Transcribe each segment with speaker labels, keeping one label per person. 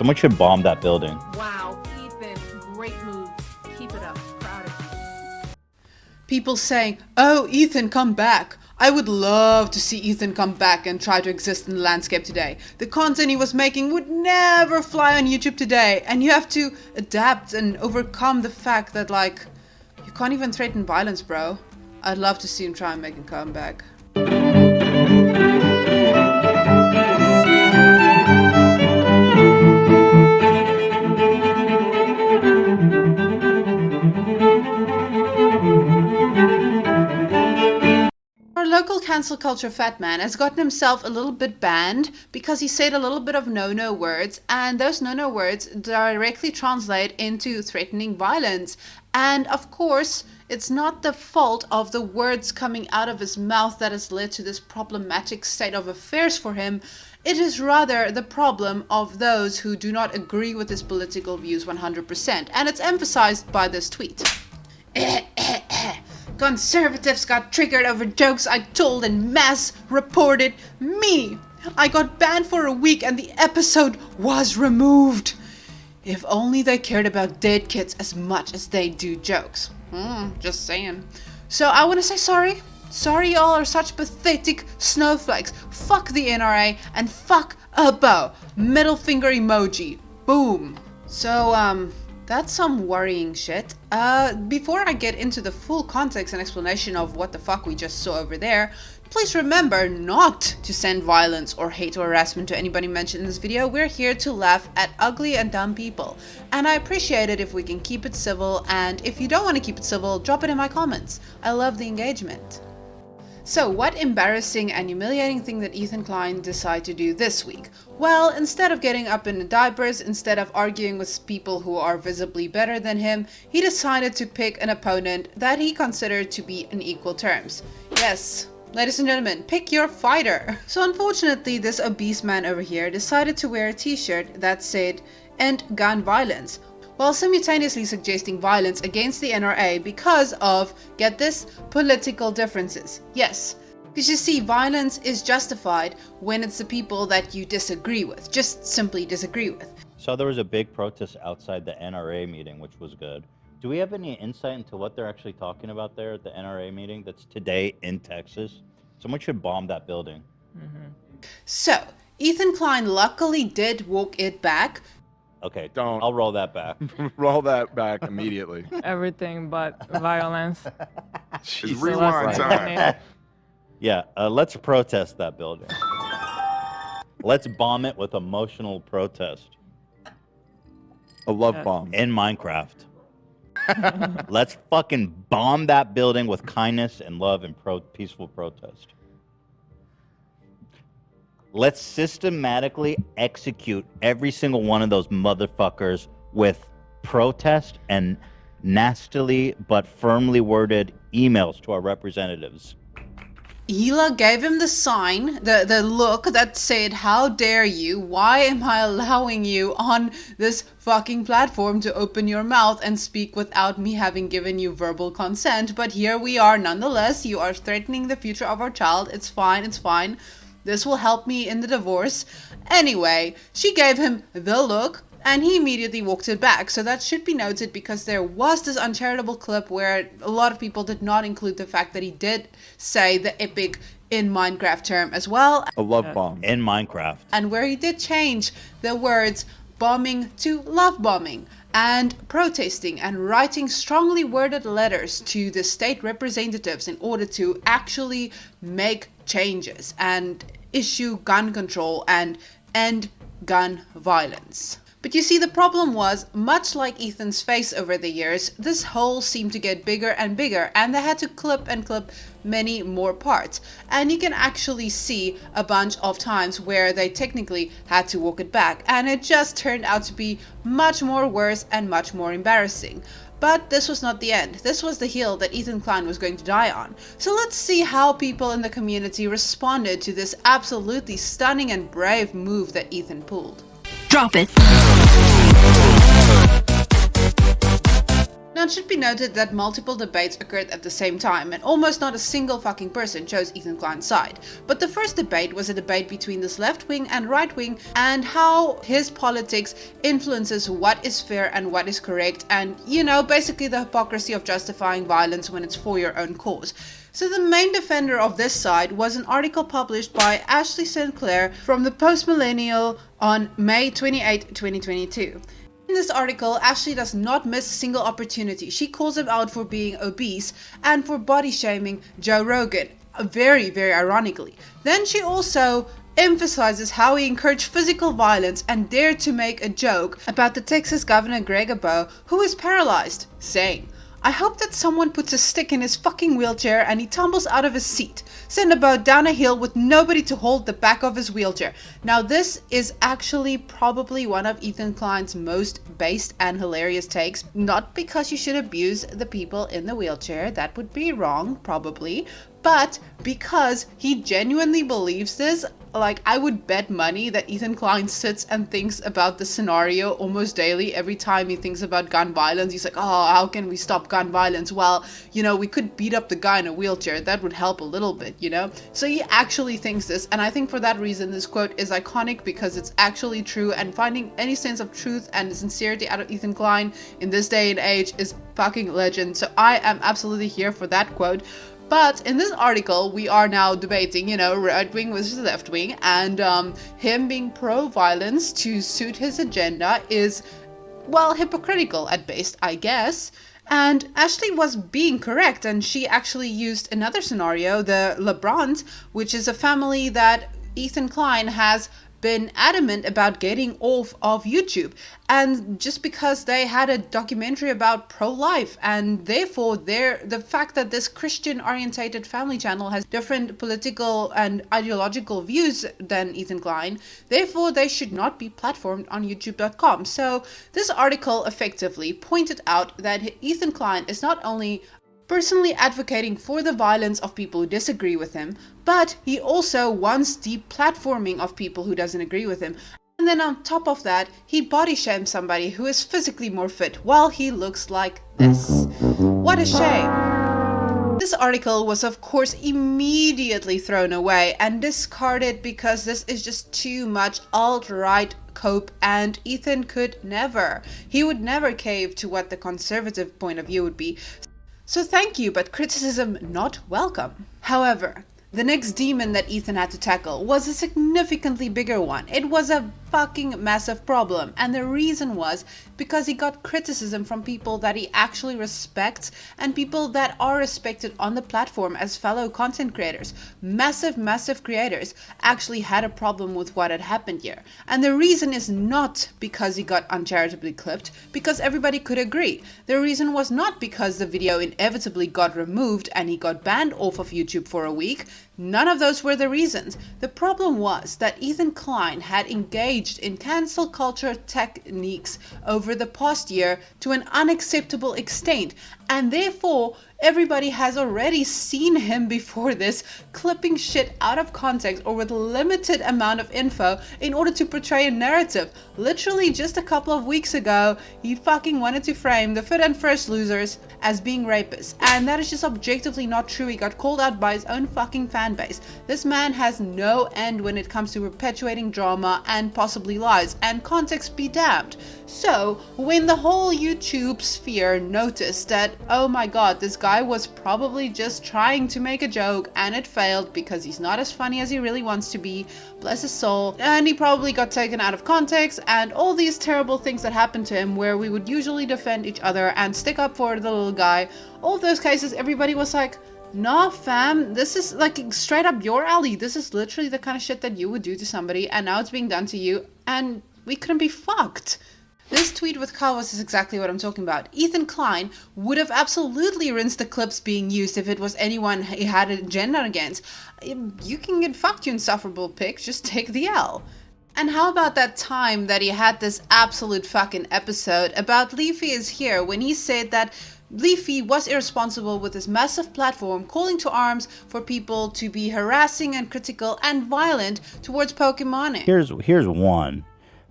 Speaker 1: Someone should bomb that building.
Speaker 2: Wow, Ethan, great move. Keep it up. Proud of you.
Speaker 3: People saying, "Oh, Ethan, come back." I would love to see Ethan come back and try to exist in the landscape today. The content he was making would never fly on YouTube today, and you have to adapt and overcome the fact that, like, you can't even threaten violence, bro. I'd love to see him try and make a comeback. Our local cancel culture fat man has gotten himself a little bit banned because he said a little bit of no-no words, and those no-no words directly translate into threatening violence. And of course, it's not the fault of the words coming out of his mouth that has led to this problematic state of affairs for him. It is rather the problem of those who do not agree with his political views 100%, and it's emphasized by this tweet. Conservatives got triggered over jokes I told and mass reported me. I got banned for a week and the episode was removed. If only they cared about dead kids as much as they do jokes. Just saying. So I want to say sorry. Sorry y'all are such pathetic snowflakes. Fuck the NRA and fuck a bow. Middle finger emoji. Boom. So, that's some worrying shit. Before I get into the full context and explanation of what the fuck we just saw over there, please remember not to send violence or hate or harassment to anybody mentioned in this video. We're here to laugh at ugly and dumb people. And I appreciate it if we can keep it civil, and if you don't want to keep it civil, drop it in my comments. I love the engagement. So what embarrassing and humiliating thing did Ethan Klein decide to do this week? Well, instead of getting up in the diapers, instead of arguing with people who are visibly better than him, he decided to pick an opponent that he considered to be in equal terms. Yes, ladies and gentlemen, pick your fighter. So unfortunately, this obese man over here decided to wear a t-shirt that said, "End gun violence," while simultaneously suggesting violence against the NRA because of, get this, political differences. Yes, because you see, violence is justified when it's the people that you disagree with, just simply disagree with.
Speaker 1: So there was a big protest outside the NRA meeting, which was good. Do we have any insight into what they're actually talking about there at the NRA meeting that's today in Texas? Someone should bomb that building.
Speaker 3: So, Ethan Klein luckily did walk it back.
Speaker 1: Okay,
Speaker 4: Don't.
Speaker 1: I'll roll that back.
Speaker 4: Roll that back immediately.
Speaker 5: Everything but violence.
Speaker 4: Just rewind time.
Speaker 1: Yeah, let's protest that building. Let's bomb it with emotional protest.
Speaker 4: A love bomb.
Speaker 1: In Minecraft. Let's fucking bomb that building with kindness and love and peaceful protest. Let's systematically execute every single one of those motherfuckers with protest and nastily but firmly worded emails to our representatives.
Speaker 3: Hila gave him the sign, the look that said, "How dare you? Why am I allowing you on this fucking platform to open your mouth and speak without me having given you verbal consent? But here we are nonetheless. You are threatening the future of our child. It's fine, it's fine. This will help me in the divorce." Anyway, she gave him the look, and he immediately walked it back. So that should be noted, because there was this uncharitable clip where a lot of people did not include the fact that he did say the epic in Minecraft term as well.
Speaker 4: A love bomb.
Speaker 1: In Minecraft.
Speaker 3: And where he did change the words bombing to love bombing, and protesting and writing strongly worded letters to the state representatives in order to actually make changes and issue gun control and end gun violence. But you see, the problem was, much like Ethan's face over the years, this hole seemed to get bigger and bigger, and they had to clip and clip many more parts. And you can actually see a bunch of times where they technically had to walk it back, and it just turned out to be much more worse and much more embarrassing. But this was not the end. This was the hill that Ethan Klein was going to die on. So let's see how people in the community responded to this absolutely stunning and brave move that Ethan pulled.
Speaker 6: Drop it.
Speaker 3: Now Now, it should be noted that multiple debates occurred at the same time, and almost not a single fucking person chose Ethan Klein's side. But the first debate was a debate between this left wing and right wing, and how his politics influences what is fair and what is correct, and, you know, basically the hypocrisy of justifying violence when it's for your own cause. So the main defender of this side was an article published by Ashley Sinclair from the Post-Millennial on May 28, 2022. In this article, Ashley does not miss a single opportunity. She calls him out for being obese and for body shaming Joe Rogan, very, very ironically. Then she also emphasizes how he encouraged physical violence and dared to make a joke about the Texas governor Greg Abbott, who is paralyzed, saying, "I hope that someone puts a stick in his fucking wheelchair and he tumbles out of his seat. Send a boat down a hill with nobody to hold the back of his wheelchair." Now, this is actually probably one of Ethan Klein's most based and hilarious takes. Not because you should abuse the people in the wheelchair, that would be wrong, probably, but because he genuinely believes this. Like, I would bet money that Ethan Klein sits and thinks about the scenario almost daily. Every time he thinks about gun violence, he's like, oh, how can we stop gun violence? Well, you know, we could beat up the guy in a wheelchair. That would help a little bit, you know? So he actually thinks this, and I think for that reason, this quote is iconic because it's actually true, and finding any sense of truth and sincerity out of Ethan Klein in this day and age is fucking legend. So I am absolutely here for that quote. But in this article, we are now debating, you know, right wing versus left wing, and him being pro-violence to suit his agenda is, well, hypocritical at best, I guess. And Ashley was being correct, and she actually used another scenario, the LeBrons, which is a family that Ethan Klein has been adamant about getting off of YouTube, and just because they had a documentary about pro-life, and therefore the fact that this Christian orientated family channel has different political and ideological views than Ethan Klein, therefore they should not be platformed on youtube.com. So this article effectively pointed out that Ethan Klein is not only personally advocating for the violence of people who disagree with him, but he also wants deplatforming of people who doesn't agree with him. And then on top of that, he body shames somebody who is physically more fit while he looks like this. What a shame. This article was of course immediately thrown away and discarded because this is just too much alt-right cope, and Ethan could never. He would never cave to what the conservative point of view would be. So thank you, but criticism not welcome. However, the next demon that Ethan had to tackle was a significantly bigger one. It was a fucking massive problem, and the reason was because he got criticism from people that he actually respects and people that are respected on the platform as fellow content creators. Massive creators actually had a problem with what had happened here. And the reason is not because he got uncharitably clipped, because everybody could agree. The reason was not because the video inevitably got removed and he got banned off of YouTube for a week. None of those were the reasons. The problem was that Ethan Klein had engaged in cancel culture techniques over the past year to an unacceptable extent, and therefore everybody has already seen him before this clipping shit out of context or with limited amount of info in order to portray a narrative. Literally just a couple of weeks ago, he fucking wanted to frame the fit and fresh losers as being rapists, and that is just objectively not true. He got called out by his own fucking fan base. This man has no end when it comes to perpetuating drama and possibly lies, and context be damned. So when the whole YouTube sphere noticed that, oh my god, this guy was probably just trying to make a joke and it failed because he's not as funny as he really wants to be, bless his soul, and he probably got taken out of context, and all these terrible things that happened to him where we would usually defend each other and stick up for the little guy, all of those cases, everybody was like, nah fam, this is like straight up your alley. This is literally the kind of shit that you would do to somebody, and now it's being done to you, and we couldn't be fucked. This tweet with Carlos is exactly what I'm talking about. Ethan Klein would have absolutely rinsed the clips being used if it was anyone he had an agenda against. You can get fucked, you insufferable pigs, just take the L. And how about that time that he had this absolute fucking episode about Leafy is Here, when he said that Leafy was irresponsible with his massive platform calling to arms for people to be harassing and critical and violent towards Pokemon.
Speaker 1: Here's one.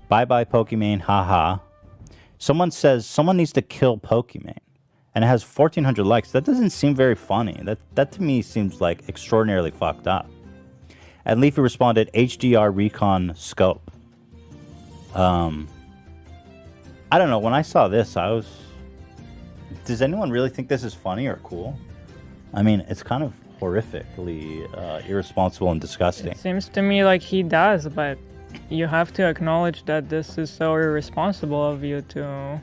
Speaker 1: Bye Pokemon, haha. Someone says someone needs to kill Pokemon. and it has 1,400 likes. That doesn't seem very funny. That to me seems like extraordinarily fucked up. And Leafy responded, HDR Recon Scope. I don't know. When I saw this, does anyone really think this is funny or cool? I mean, it's kind of horrifically irresponsible and disgusting.
Speaker 5: It seems to me like he does, but you have to acknowledge that this is so irresponsible of you to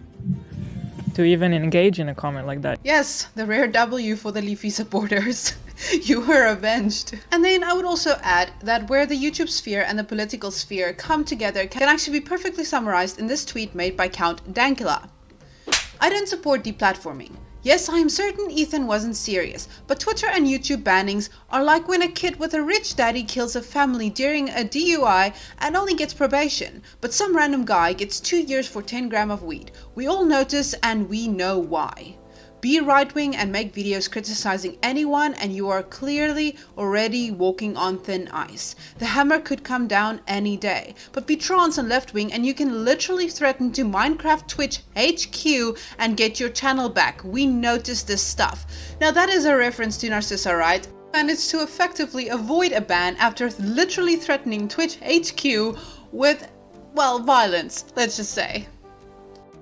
Speaker 5: even engage in a comment like that.
Speaker 3: Yes, the rare W for the Leafy supporters. You were avenged. And then I would also add that where the YouTube sphere and the political sphere come together can actually be perfectly summarized in this tweet made by Count Dankula. I don't support deplatforming. Yes, I am certain Ethan wasn't serious, but Twitter and YouTube bannings are like when a kid with a rich daddy kills a family during a DUI and only gets probation, but some random guy gets 2 years for 10 grams of weed. We all notice and we know why. Be right-wing and make videos criticizing anyone and you are clearly already walking on thin ice. The hammer could come down any day. But be trans and left-wing and you can literally threaten to Minecraft Twitch HQ and get your channel back. We notice this stuff. Now that is a reference to Narcissa, right? And it's to effectively avoid a ban after literally threatening Twitch HQ with, well, violence, let's just say.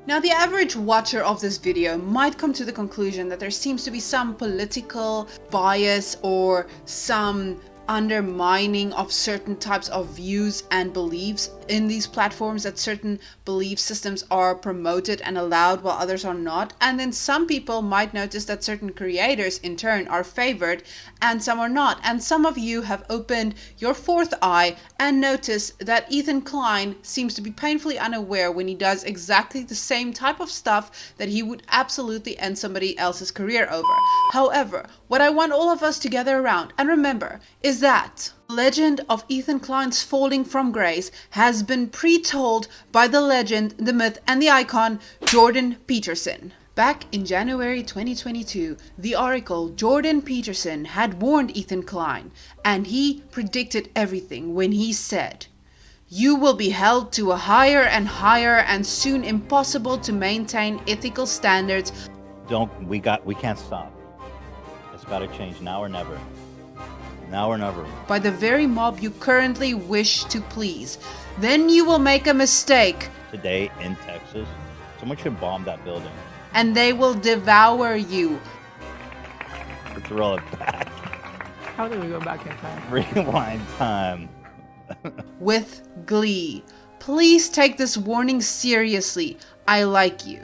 Speaker 3: Now, the average watcher of this video might come to the conclusion that there seems to be some political bias or some undermining of certain types of views and beliefs in these platforms, that certain belief systems are promoted and allowed while others are not. And then some people might notice that certain creators in turn are favored and some are not. And some of you have opened your fourth eye and noticed that Ethan Klein seems to be painfully unaware when he does exactly the same type of stuff that he would absolutely end somebody else's career over. However, what I want all of us to gather around and remember is that the legend of Ethan Klein's falling from grace has been pre-told by the legend, the myth, and the icon Jordan Peterson. Back in January 2022, the oracle Jordan Peterson had warned Ethan Klein, and he predicted everything when he said, "You will be held to a higher and soon impossible to maintain ethical standards."
Speaker 1: We can't stop. It's got to change now or never. Now or never.
Speaker 3: By the very mob you currently wish to please. Then you will make a mistake.
Speaker 1: Today in Texas, someone should bomb that building.
Speaker 3: And they will devour you.
Speaker 1: Let's roll it back.
Speaker 5: How do we go back in time?
Speaker 1: Rewind time.
Speaker 3: With glee. Please take this warning seriously. I like you.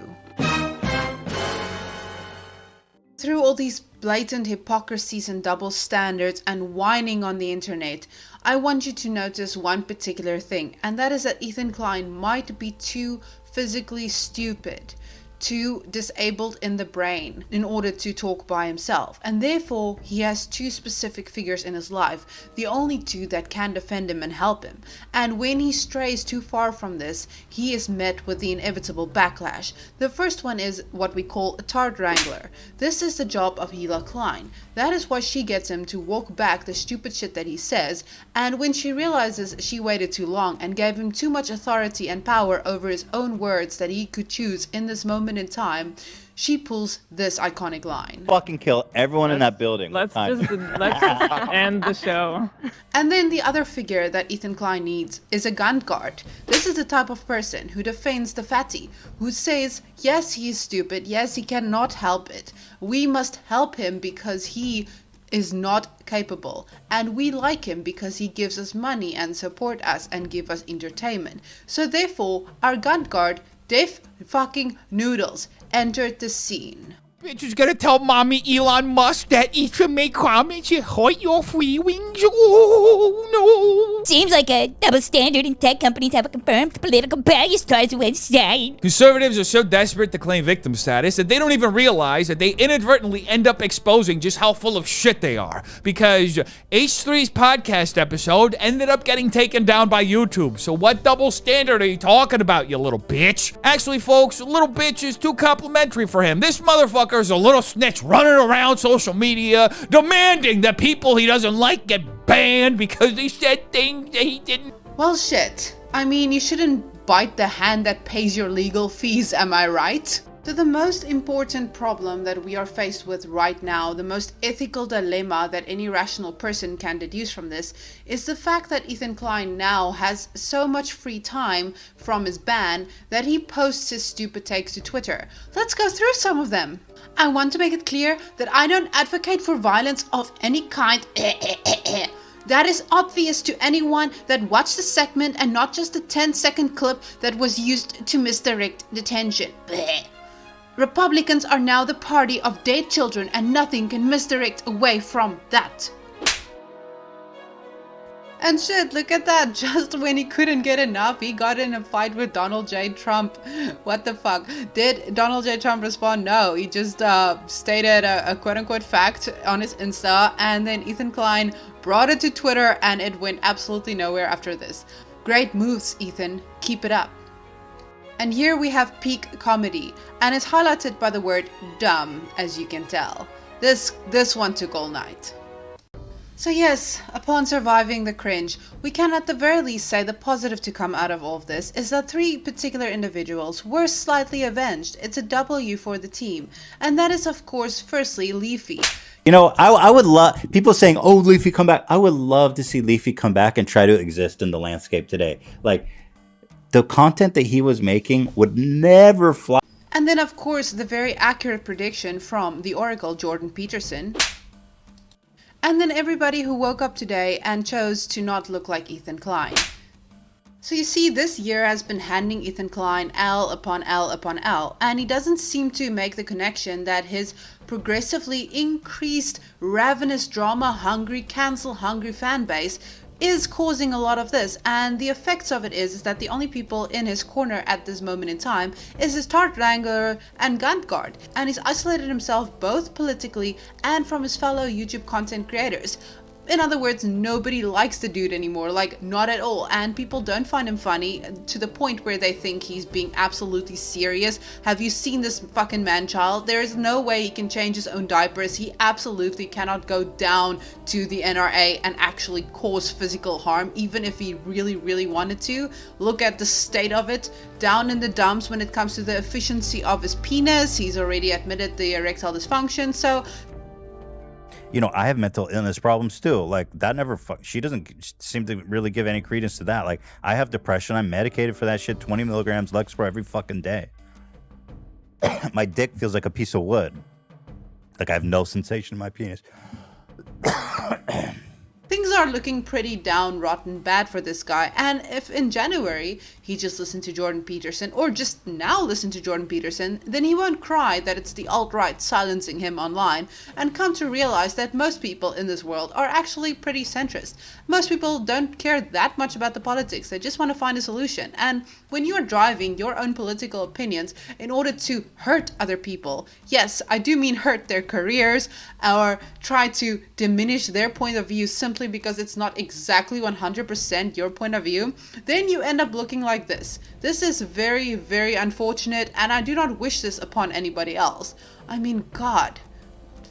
Speaker 3: Through all these blatant hypocrisies and double standards and whining on the internet, I want you to notice one particular thing, and that is that Ethan Klein might be too physically stupid, too disabled in the brain in order to talk by himself, and therefore he has two specific figures in his life, the only two that can defend him and help him. And when he strays too far from this, he is met with the inevitable backlash. The first one is what we call a tart wrangler. This is the job of Hila Klein. That is why she gets him to walk back the stupid shit that he says, and when she realizes she waited too long and gave him too much authority and power over his own words that he could choose in this moment in time, she pulls this iconic line.
Speaker 1: Fucking kill everyone in that building.
Speaker 5: Let's just end the show.
Speaker 3: And then the other figure that Ethan Klein needs is a gun guard. This is the type of person who defends the fatty, who says, yes, he is stupid, yes, he cannot help it. We must help him because he is not capable, and we like him because he gives us money and support us and give us entertainment. So therefore, our gun guard, Def fucking Noodles, entered the scene.
Speaker 6: Bitch is gonna tell mommy Elon Musk that Ethan made comments and hurt your free wings. Oh no!
Speaker 7: Seems like a double standard and tech companies have a confirmed political bias towards the website.
Speaker 6: Conservatives are so desperate to claim victim status that they don't even realize that they inadvertently end up exposing just how full of shit they are. Because H3's podcast episode ended up getting taken down by YouTube. So what double standard are you talking about, you little bitch? Actually, folks, little bitch is too complimentary for him. This motherfucker is a little snitch running around social media demanding that people he doesn't like get banned because they said things that he didn't.
Speaker 3: Well, shit. I mean, you shouldn't bite the hand that pays your legal fees, am I right? So the most important problem that we are faced with right now, the most ethical dilemma that any rational person can deduce from this, is the fact that Ethan Klein now has so much free time from his ban that he posts his stupid takes to Twitter. Let's go through some of them. I want to make it clear that I don't advocate for violence of any kind. That is obvious to anyone that watched the segment and not just the 10-second clip that was used to misdirect detention. Republicans are now the party of dead children and nothing can misdirect away from that. And shit, look at that. Just when he couldn't get enough, he got in a fight with Donald J. Trump. What the fuck? Did Donald J. Trump respond? No, he just stated a quote-unquote fact on his Insta, and then Ethan Klein brought it to Twitter, and it went absolutely nowhere after this. Great moves, Ethan. Keep it up. And here we have peak comedy, and it's highlighted by the word dumb, as you can tell. This one took all night. So yes, upon surviving the cringe, we can at the very least say the positive to come out of all of this is that 3 particular individuals were slightly avenged. It's a W for the team. And that is of course firstly Leafy.
Speaker 1: You know, I would love, people saying, oh, Leafy come back. I would love to see Leafy come back and try to exist in the landscape today. Like, the content that he was making would never fly.
Speaker 3: And then of course the very accurate prediction from the Oracle Jordan Peterson. And then everybody who woke up today and chose to not look like Ethan Klein. So you see, this year has been handing Ethan Klein L upon L upon L, and he doesn't seem to make the connection that his progressively increased, ravenous, drama-hungry, cancel-hungry fan base is causing a lot of this, and the effects of it is that the only people in his corner at this moment in time is his Thot Wrangler and Gun Guard, and he's isolated himself both politically and from his fellow YouTube content creators. In other words, nobody likes the dude anymore, like not at all, and people don't find him funny to the point where they think he's being absolutely serious. Have you seen this fucking man-child? There is no way he can change his own diapers. He absolutely cannot go down to the NRA and actually cause physical harm, even if he really, really wanted to. Look at the state of it, down in the dumps when it comes to the efficiency of his penis. He's already admitted the erectile dysfunction, so
Speaker 1: you know, I have mental illness problems too. Like that never, she doesn't seem to really give any credence to that. Like I have depression. I'm medicated for that shit. 20 milligrams Lexapro every fucking day. My dick feels like a piece of wood. Like I have no sensation in my penis.
Speaker 3: things are looking pretty down rotten bad for this guy. And if in January he just listened to Jordan Peterson, or just now listened to Jordan Peterson, then he won't cry that it's the alt-right silencing him online, and come to realize that most people in this world are actually pretty centrist. Most people don't care that much about the politics, they just want to find a solution. And when you are driving your own political opinions in order to hurt other people, yes, I do mean hurt their careers, or try to diminish their point of view simply because it's not exactly 100% your point of view, then you end up looking like this. This is very, very unfortunate, and I do not wish this upon anybody else. I mean, God,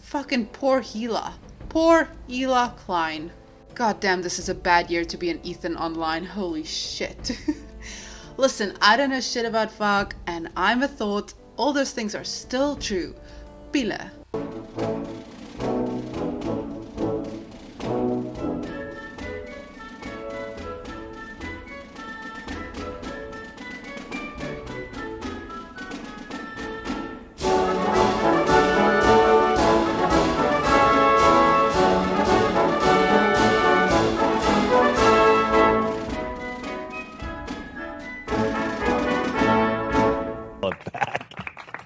Speaker 3: fucking poor Hila. Poor Hila Klein. God damn, this is a bad year to be an Ethan online. Holy shit. Listen, I don't know shit about fuck, and I'm a Thot. All those things are still true. Pile.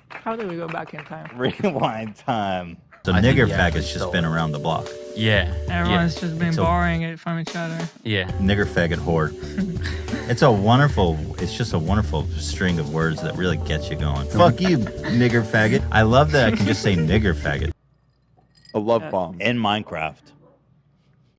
Speaker 5: How do we go back in time?
Speaker 1: Rewind time. So
Speaker 8: I
Speaker 1: nigger
Speaker 8: think he actually
Speaker 1: faggot's just
Speaker 8: stole
Speaker 1: been
Speaker 8: it.
Speaker 1: around the block.
Speaker 8: Yeah.
Speaker 5: Everyone's
Speaker 8: yeah.
Speaker 5: just been
Speaker 1: It's a-
Speaker 5: borrowing it from each other.
Speaker 8: Yeah.
Speaker 1: Nigger faggot whore. It's just a wonderful string of words that really gets you going. Fuck you, nigger faggot. I love that I can just say nigger faggot.
Speaker 4: A love bomb.
Speaker 1: In Minecraft.